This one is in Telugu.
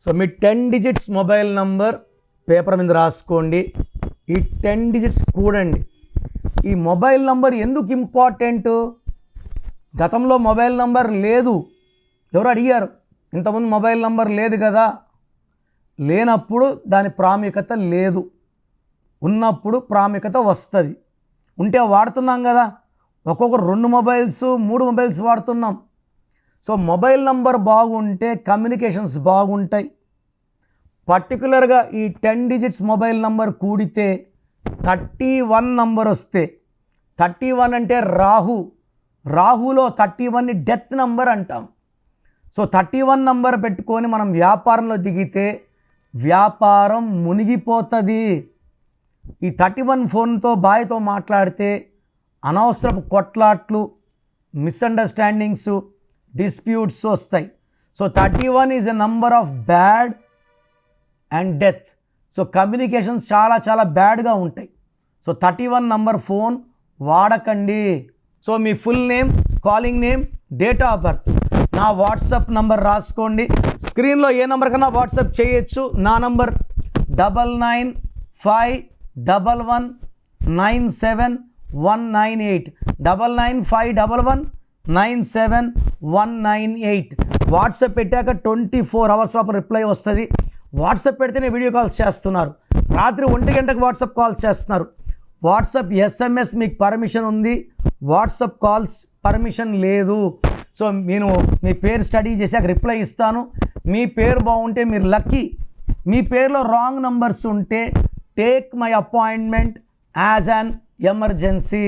సో మీ 10 డిజిట్స్ మొబైల్ నంబర్ పేపర్ మీద రాసుకోండి. ఈ 10 డిజిట్స్ కూడండి. ఈ మొబైల్ నంబర్ ఎందుకు ఇంపార్టెంట్? గతంలో మొబైల్ నంబర్ లేదు, ఎవరు అడిగారు, ఇంతకుముందు మొబైల్ నంబర్ లేదు కదా. లేనప్పుడు దాని ప్రాముఖ్యత లేదు, ఉన్నప్పుడు ప్రాముఖ్యత వస్తుంది. ఉంటే వాడుతున్నాం కదా, ఒక్కొక్కరు 2 మొబైల్స్ 3 మొబైల్స్ వాడుతున్నాం. సో మొబైల్ నంబర్ బాగుంటే కమ్యూనికేషన్స్ బాగుంటాయి. పర్టికులర్గా ఈ 10 డిజిట్స్ మొబైల్ నంబర్ కూడితే 31 నంబర్ వస్తే, 31 అంటే రాహులో 31ని డెత్ నంబర్ అంటాం. సో 31 నంబర్ పెట్టుకొని మనం వ్యాపారంలో దిగితే వ్యాపారం మునిగిపోతుంది. ఈ 31 ఫోన్తో బాయ్తో మాట్లాడితే అనవసరపు కొట్లాట్లు, మిస్అండర్స్టాండింగ్స్, డిస్ప్యూట్స్ వస్తాయి. So 31 is a number of bad and death. So communications చాలా బ్యాడ్గా ఉంటాయి. సో 31 నంబర్ ఫోన్ వాడకండి. సో మీ full name, calling name, date of birth, నా వాట్సాప్ నంబర్ రాసుకోండి. స్క్రీన్లో ఏ నెంబర్ కన్నా వాట్సాప్ చేయొచ్చు. నా నంబర్ 9951197198 9951197198. వాట్సాప్ పెట్టాక 24 అవర్స్ లోపల రిప్లై వస్తుంది. వాట్సాప్ పెడితేనే వీడియో కాల్స్ చేస్తున్నారు, రాత్రి 1 గంటకు వాట్సాప్ కాల్స్ చేస్తున్నారు. వాట్సాప్ SMS మీకు పర్మిషన్ ఉంది, వాట్సాప్ కాల్స్ పర్మిషన్ లేదు. సో నేను మీ పేరు స్టడీ చేశాక రిప్లై ఇస్తాను. మీ పేరు బాగుంటే మీరు లక్కీ. మీ పేరులో రాంగ్ నంబర్స్ ఉంటే take my appointment as an emergency.